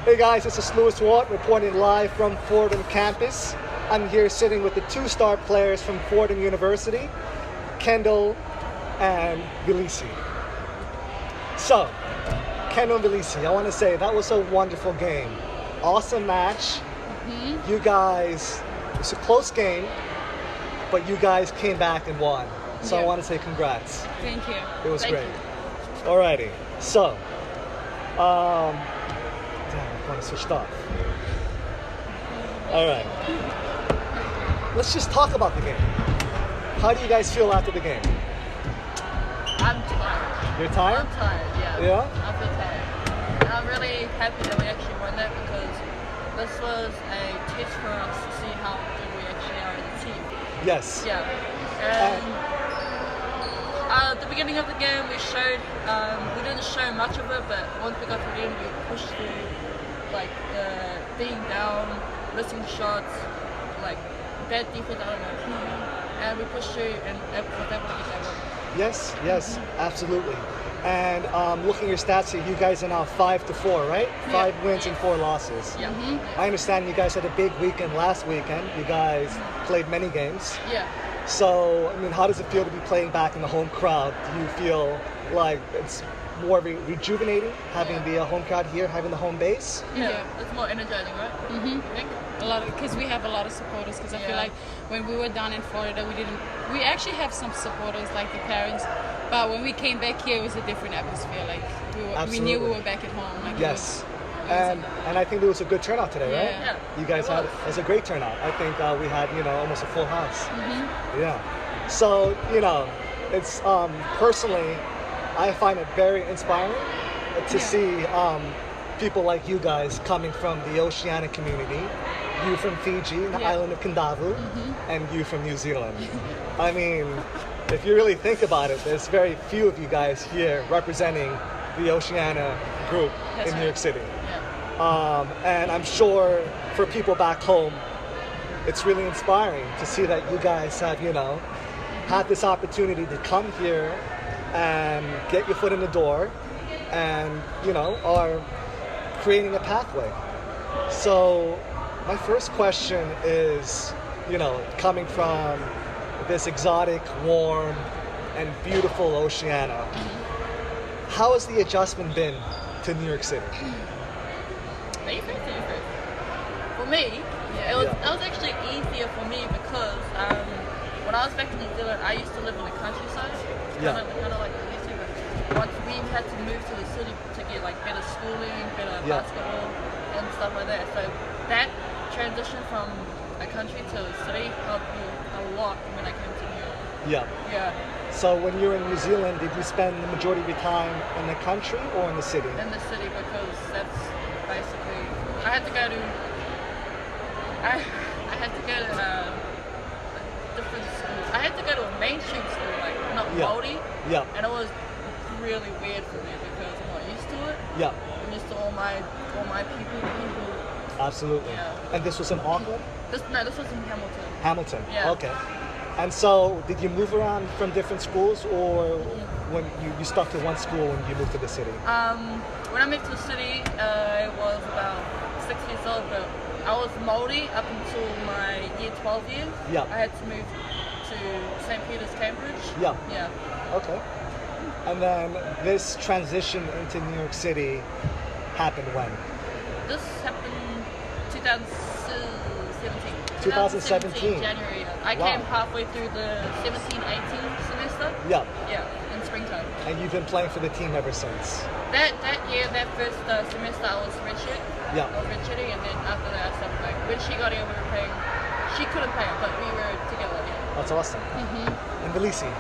Hey guys, this is Louis Watt reporting live from Fordham campus. I'm here sitting with the two-star players from Fordham University, Kendall and Vilisi. So, Kendall and Vilisi, I want to say that was a wonderful game. Awesome match. You guys, it's a close game, but you guys came back and won. So I want to say congrats. Thank you. It was Thank great. you. Alrighty, so, damn, I want to switch off. Alright. Let's just talk about the game. How do you guys feel after the game? I'm tired. You're tired? I'm tired, yeah. Yeah? I feel tired. And I'm really happy that we actually won that because this was a test for us to see how good we actually are as a team. Yes. Yeah. And at the beginning of the game, we showed, we didn't show much of it, but once we got to the end, we pushed through, like, the being down, missing shots, like, bad defense, I don't know. And we pushed through and was able to get that one. Yes, absolutely. And looking at your stats here, you guys are now 5-4, right? Yeah. 5 wins and 4 losses. Yeah. I understand you guys had a big weekend last weekend. You guys played many games. Yeah. So, I mean, how does it feel to be playing back in the home crowd? Do you feel like it's more rejuvenating having the home crowd here, having the home base? Yeah. It's more energizing, right? I think. A lot because we have a lot of supporters. Because I feel like when we were down in Florida, we actually have some supporters like the parents, but when we came back here, it was a different atmosphere. Like we knew we were back at home. Like yes. And I think there was a good turnout today, right? Yeah. You guys had it was a great turnout. I think we had almost a full house. Yeah. So it's personally, I find it very inspiring to see people like you guys coming from the Oceanic community. You from Fiji, the island of Kandavu, and you from New Zealand. I mean, if you really think about it, there's very few of you guys here representing the Oceania group in New York City. And I'm sure for people back home, it's really inspiring to see that you guys have, had this opportunity to come here and get your foot in the door and, are creating a pathway. So my first question is, coming from this exotic, warm, and beautiful Oceania, how has the adjustment been to New York City? For me, it was actually easier for me because when I was back in New Zealand, I used to live in the countryside, kind of like easy, but once we had to move to the city to get like better schooling, better basketball, and stuff like that. So that transition from a country to a city helped me a lot when I came to New York. Yeah. So when you were in New Zealand, did you spend the majority of your time in the country or in the city? In the city, because that's basically I had to go to different schools. I had to go to a mainstream school, like not Māori. And it was really weird for me because I'm not used to it. I'm used to all my people. Absolutely. And this was in Auckland? This was in Hamilton. Hamilton. Yeah. Okay. And so, did you move around from different schools, or when you stuck to one school when you moved to the city? When I moved to the city, I was about 6 years old, but I was Māori up until my year 12 year. I had to move to St. Peter's, Cambridge. Okay. And then this transition into New York City happened when? This happened 2017. 2017. January. I came halfway through the 17-18 semester. In springtime. And you've been playing for the team ever since? That year, that first semester, I was redshirt. I was redshirting, and then after that, I started playing. When she got here, we were playing. She couldn't play, but we were together. That's awesome. And Vilisi?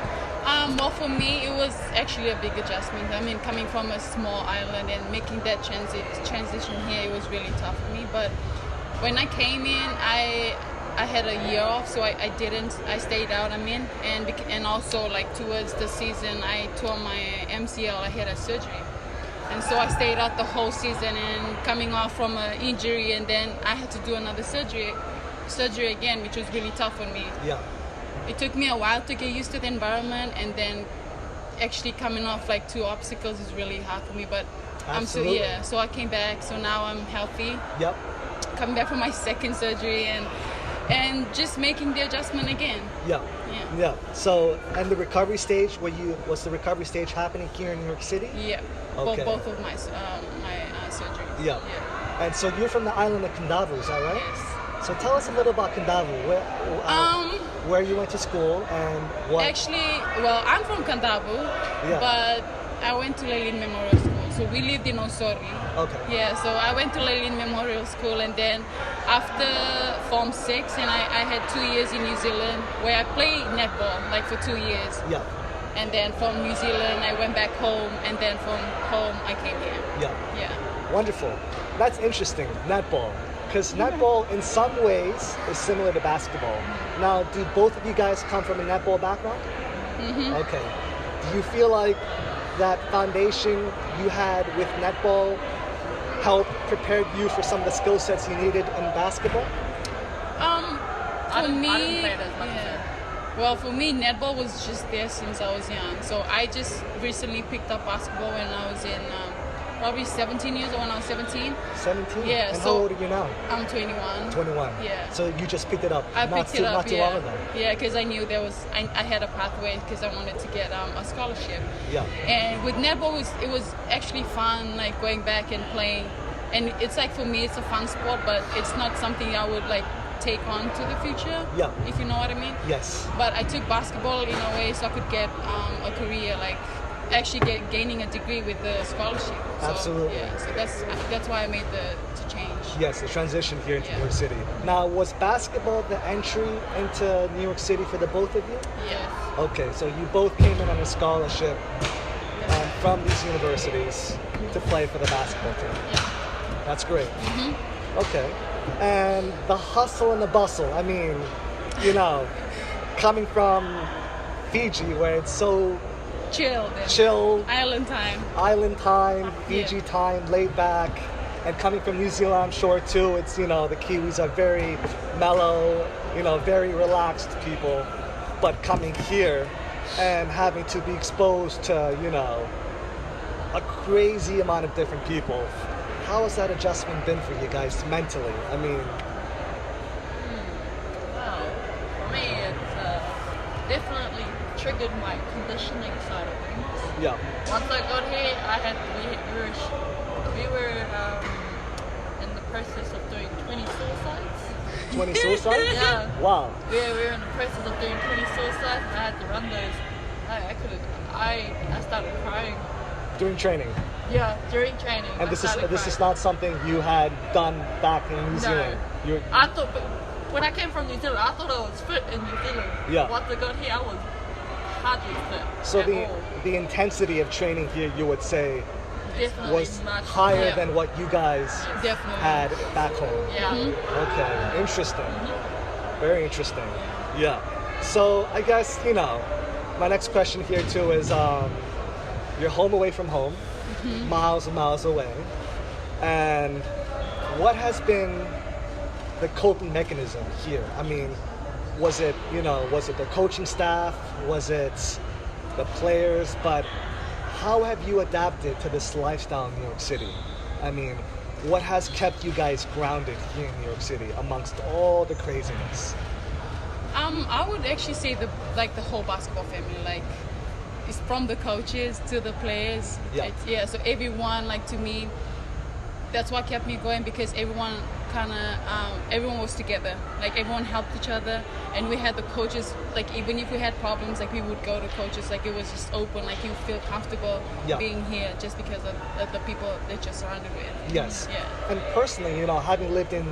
Well, for me, it was actually a big adjustment. I mean, coming from a small island and making that transition here, it was really tough for me. But when I came in, I had a year off, so I stayed out, and also like towards the season, I tore my MCL, I had a surgery. And so I stayed out the whole season and coming off from an injury, and then I had to do another surgery again, which was really tough on me. It took me a while to get used to the environment, and then actually coming off like 2 obstacles is really hard for me. But Absolutely. So I came back. So now I'm healthy. Yep. Coming back from my second surgery and just making the adjustment again. Yeah. Yeah. Yeah. So, and the recovery stage, was the recovery stage happening here in New York City? Yeah. Okay. Both of my surgeries. Yeah. And so you're from the island of Kendavu, is that right? Yes. So tell us a little about Kendavu, where you went to school and what. Actually, well, I'm from Kendavu, but I went to Leilin Memorial School. So we lived in Osori. Okay. Yeah, so I went to Leilin Memorial School, and then after Form 6, and I had 2 years in New Zealand where I played netball, like for 2 years. Yeah. And then from New Zealand, I went back home, and then from home, I came here. Yeah. Yeah. Wonderful. That's interesting, netball. Because netball, in some ways, is similar to basketball. Now, do both of you guys come from a netball background? Mm-hmm. Okay. Do you feel like that foundation you had with netball helped prepare you for some of the skill sets you needed in basketball? For me, I didn't play it as much. well, for me, netball was just there since I was young. So I just recently picked up basketball when I was in probably 17 years or when I was 17. 17? Yeah. And So how old are you now? I'm 21. 21. Yeah. So you just picked it up I not picked too it up, long ago? Yeah, because I knew I had a pathway because I wanted to get a scholarship. Yeah. And with netball, it was actually fun, like going back and playing. And it's like, for me, it's a fun sport, but it's not something I would like take on to the future. Yeah. If you know what I mean. Yes. But I took basketball in a way so I could get a career, like actually gaining a degree with the scholarship. So, Absolutely. Yeah. So that's why I made the change. Yes, the transition here into New York City. Now, was basketball the entry into New York City for the both of you? Yes. Okay, so you both came in on a scholarship from these universities to play for the basketball team. Yeah. That's great. Mm-hmm. Okay. And the hustle and the bustle, I mean, you know, coming from Fiji where it's so Chill. Island time, Fiji time, laid back, and coming from New Zealand, I'm sure too, it's, you know, the Kiwis are very mellow, you know, very relaxed people, but coming here and having to be exposed to, you know, a crazy amount of different people. How has that adjustment been for you guys mentally? I mean, Well, for me, it's definitely triggered my conditioning side of things. yeah, Once I got here, we were in the process of doing 20 suicides. 20 suicides? Yeah. Wow. We were in the process of doing 20 suicides, and I had to run those. I started crying. During training. Yeah, during training. And this is not something you had done back in New Zealand. I thought, but when I came from New Zealand, I thought I was fit in New Zealand. Yeah. Once I got here, I was hardly fit. So at all. the intensity of training here, you would say, Definitely was much higher than what you guys Definitely. had back home. Yeah. Okay, interesting. Very interesting. Yeah. So I guess, you know, my next question here too is, you're home away from home, miles and miles away, and what has been the coping mechanism here? I mean, was it the coaching staff? Was it the players? But how have you adapted to this lifestyle in New York City? I mean, what has kept you guys grounded here in New York City amongst all the craziness? I would actually say the whole basketball family, like it's from the coaches to the players. Yeah. So everyone, like, to me, that's what kept me going, because everyone was together. Like, everyone helped each other, and we had the coaches. Like, even if we had problems, like, we would go to coaches. Like, it was just open. Like, you feel comfortable being here just because of the people that you're surrounded with. Yes. Yeah. And personally, you know, having lived in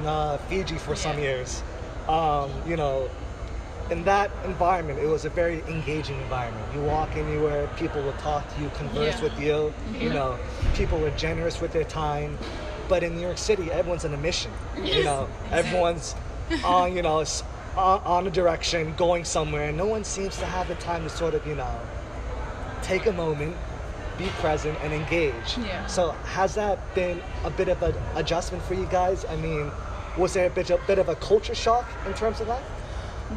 Fiji for some years, you know, in that environment, it was a very engaging environment. You walk anywhere, people will talk to you, converse with you. You know, people were generous with their time. But in New York City, everyone's on a mission. You know, everyone's on, you know, on a direction, going somewhere, and no one seems to have the time to sort of, you know, take a moment, be present, and engage. Yeah. So has that been a bit of an adjustment for you guys? I mean, was there a bit of a culture shock in terms of that?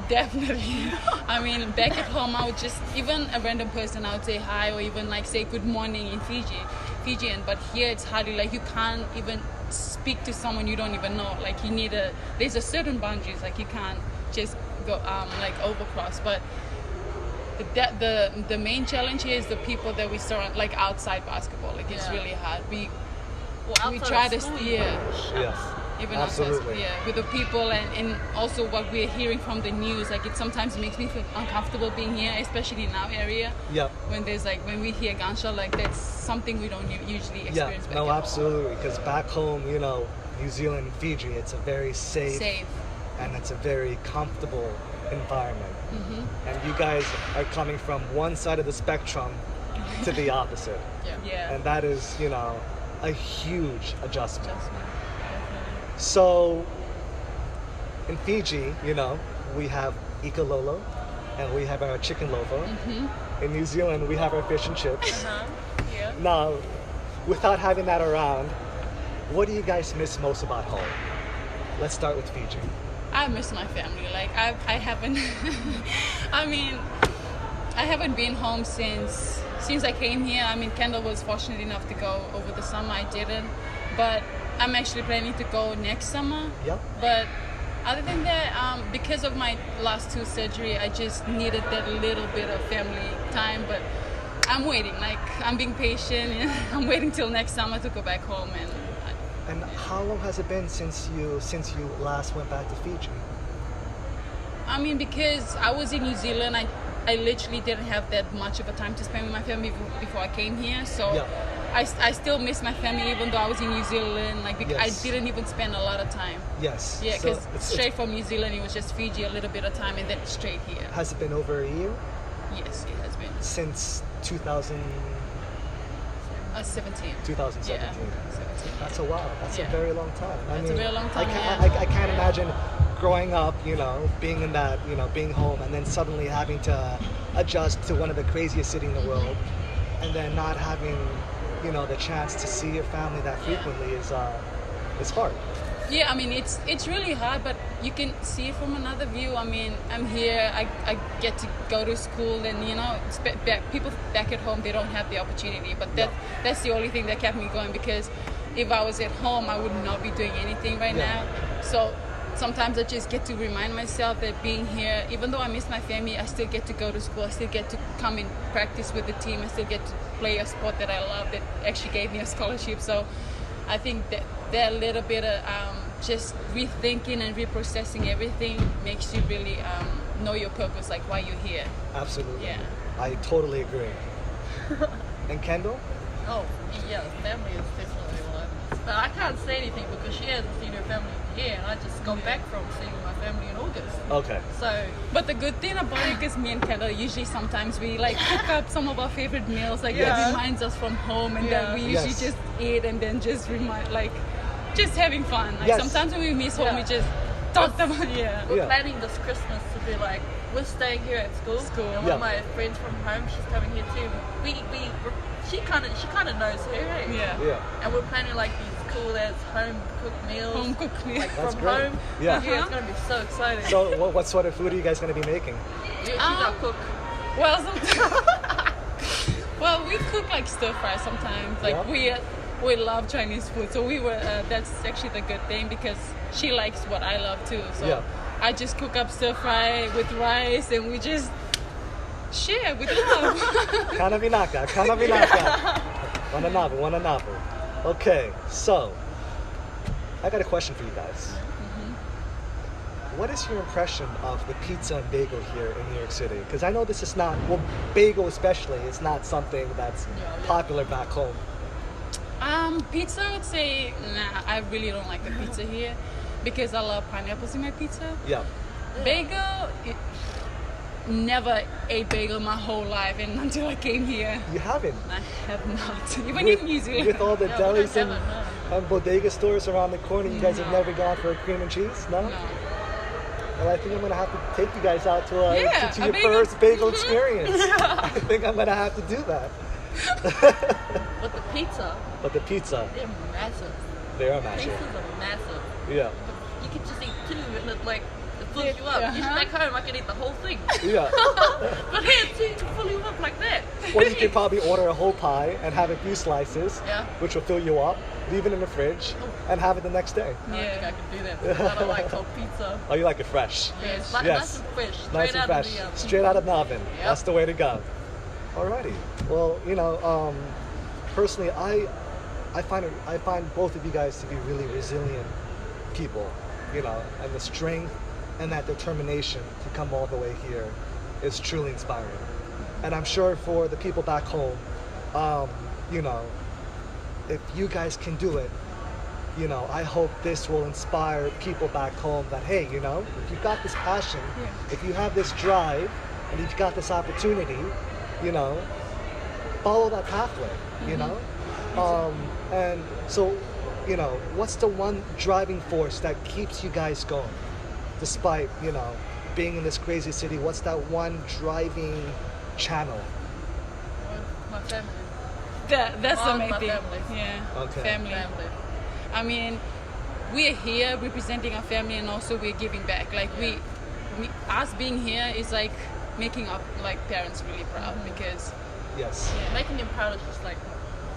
Definitely. I mean, back at home, I would just, even a random person, I would say hi or even like say good morning in Fijian. But here it's hardly, like you can't even speak to someone you don't even know. Like there's a certain boundaries, like you can't just go, like overcross. But the main challenge here is the people that we surround, like outside basketball. Like it's really hard. We try to steer. Yes. Even Absolutely. outside, with the people and also what we're hearing from the news, like it sometimes makes me feel uncomfortable being here, especially in our area. Yep. When we hear gunshot, like that's something we don't usually experience. Yeah, no, absolutely. Because back home, you know, New Zealand and Fiji, it's a very safe. And it's a very comfortable environment. Mm-hmm. And you guys are coming from one side of the spectrum to the opposite. Yeah. And that is, you know, a huge adjustment. So in Fiji, you know, we have Ika Lolo and we have our chicken lovo. Mm-hmm. In New Zealand, we have our fish and chips. Yeah. Now, without having that around, what do you guys miss most about home? Let's start with Fiji. I miss my family. Like I haven't. I mean, I haven't been home since I came here. I mean, Kendall was fortunate enough to go over the summer. I didn't, but I'm actually planning to go next summer. Yep. But other than that, because of my last 2 surgery, I just needed that little bit of family time. But I'm waiting. Like I'm being patient. And I'm waiting till next summer to go back home. And how long has it been since you last went back to Fiji? I mean, because I was in New Zealand, I literally didn't have that much of a time to spend with my family before I came here. So Yeah. I still miss my family even though I was in New Zealand. Like because Yes. I didn't even spend a lot of time. Yes. Yeah, So because straight from New Zealand it was just Fiji, a little bit of time, and then straight here. has it been over a year? Yes, it has been. Since 2017. 17. 2017. Yeah, 17. That's a while. That's a very long time. That's a very long time, I can't imagine growing up, you know, being in that, you know, being home and then suddenly having to adjust to one of the craziest cities in the world and then not having, you know, the chance to see your family that frequently is hard. Yeah, I mean, it's really hard, but you can see it from another view. I mean, I'm here, I get to go to school, and, you know, people back at home, they don't have the opportunity. But that's the only thing that kept me going, because if I was at home, I would not be doing anything right now. So sometimes I just get to remind myself that being here, even though I miss my family, I still get to go to school, I still get to come and practice with the team, I still get to play a sport that I love that actually gave me a scholarship. So I think that little bit of just rethinking and reprocessing everything makes you really know your purpose, like why you're here. Absolutely. Yeah. I totally agree. And Kendall? Oh, yeah, family is definitely one. But I can't say anything because she hasn't seen her family in a year, and I just got back from seeing my family in August. Okay. So, But the good thing about it is me and Kendall usually sometimes we like cook up some of our favorite meals, like that reminds us from home, and then we usually just eat and then just just having fun. Like sometimes when we miss home, we just talk about we're planning this Christmas to be like, we're staying here at school. And one of my friends from home, she's coming here too. She kind of knows her. Hey? Yeah. And we're planning like these cool ass home cooked meals. Like That's from great. home. Yeah. Yeah, it's gonna be so exciting. So what sort of food are you guys going to be making? She's our cook. Well, well, we cook like stir fry sometimes. Like we love Chinese food, so that's actually the good thing because she likes what I love too. So I just cook up stir fry with rice, and we just share with love. Kanavinaka. Wananabu. Okay, so I got a question for you guys. What is your impression of the pizza and bagel here in New York City? Because I know this is not, well, bagel especially, is not something that's popular back home. Pizza, I would say, nah, I really don't like the pizza here because I love pineapples in my pizza. Yeah. Bagel, never ate bagel my whole life, and until I came here. You haven't? I have not. Even in New Zealand. With all the delis and bodega stores around the corner, you guys have never gone for a cream and cheese? No? No. Well, I think I'm going to have to take you guys out to your bagel. first bagel experience. I think I'm going to have to do that. But the pizza, they're massive. They are massive. Pizzas are massive. Yeah. You can just eat two, and it's like, fills you up. Usually back home, I can eat the whole thing. Yeah. But here, to fill you up like that. Or you could probably order a whole pie and have a few slices, Yeah. which will fill you up, leave it in the fridge, and have it the next day. I don't think I can do that because I don't like cold pizza. Oh, you like it fresh? Yeah, it's Yes. nice and fresh. Nice Straight and out fresh. of the oven. Straight out of the oven. Yep. That's the way to go. Alrighty. Well, personally, I find both of you guys to be really resilient people, and the strength and that determination to come all the way here is truly inspiring. And I'm sure for the people back home, if you guys can do it, I hope this will inspire people back home that, hey, if you've got this passion, if you have this drive, and you've got this opportunity, follow that pathway, and so, what's the one driving force that keeps you guys going, despite, being in this crazy city? What's that one driving channel? My family. That's the main my thing. family. Yeah. Okay. Family. I mean, we're here representing our family, and also we're giving back. Like us being here is like making our parents really proud because. Yes. Yeah, making them proud is just like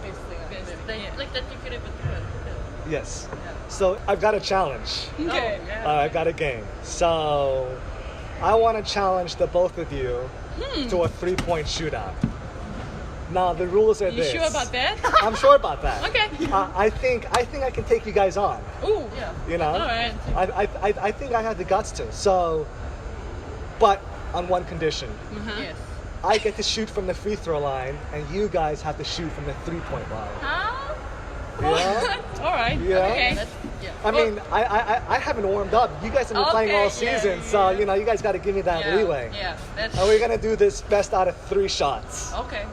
the best thing. Like that you could ever do it. Yes. Yeah. So I've got a challenge. Okay. Oh, yeah. I've got a game. So I want to challenge the both of you to a 3-point shootout. Now the rules are You this. sure about that? I'm sure about that. Okay. I think I can take you guys on. Ooh. Yeah. All right. I think I have the guts to. So, but on one condition. Yes. I get to shoot from the free throw line, and you guys have to shoot from the 3-point line. Huh? Yeah. All right. Yeah. Okay. Yeah. I mean, I haven't warmed up. You guys have been playing all Okay, yeah, season, so you guys got to give me that leeway. Yeah. That's And we're gonna do this best out of 3 shots. okay.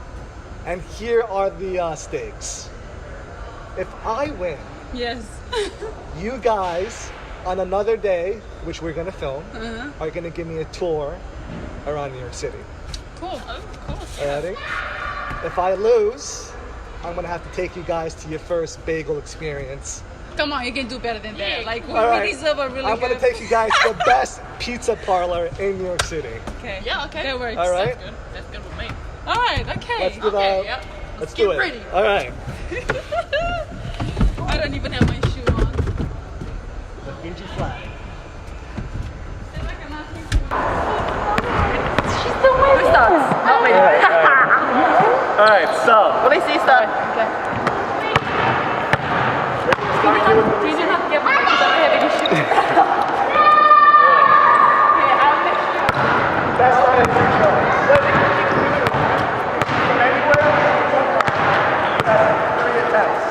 And here are the stakes. If I win, Yes. you guys on another day, which we're gonna film, are gonna give me a tour around New York City. Cool. Of course. Alrighty? If I lose, I'm gonna have to take you guys to your first bagel experience. Come on, you can do better than that. Yeah. Like we, All right. we deserve a really I'm good. gonna take you guys to the best pizza parlor in New York City. Okay. Yeah, okay. That works. All right? That's good. That's good with me. All right. Okay. Let's do Okay, that. yep. Let's get do it. ready. All right. I don't even have my shoe on. The Fiji flag. Who starts? Not me. All right. So. Well, they see start. Okay. Do you know how to get my because I don't have any shoes? Best line of choice. From anywhere, that's 3 attempts.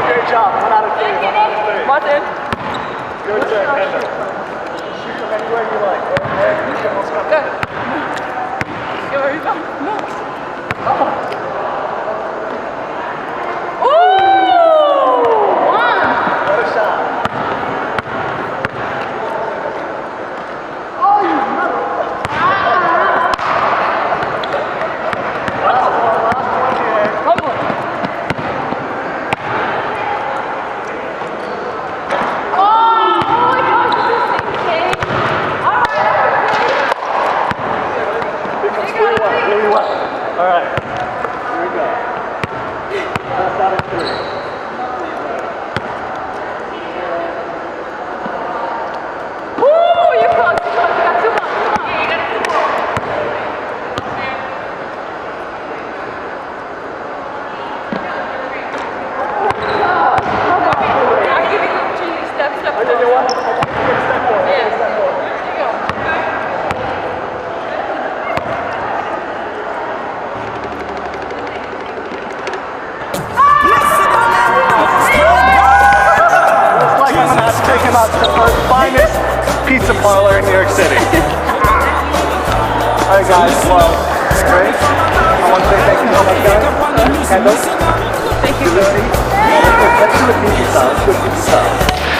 Great job. 1 out of 3. 1 out of 3. Martin. Your turn, Kendall. Shoot from anywhere you like. Where you feel most comfortable. What a shot. Last one here. Becomes 3-1. All right. Here we go. Last out of 3. I think you want to take a step forward. Take a step forward. Looks like I'm gonna have to take him out to the finest pizza parlor in New York City. Alright guys, well, it's great. I want to say thank you so much, guys. Kendall. Thank you. Lucy. Let's do a DJ style. Let's do a DJ style.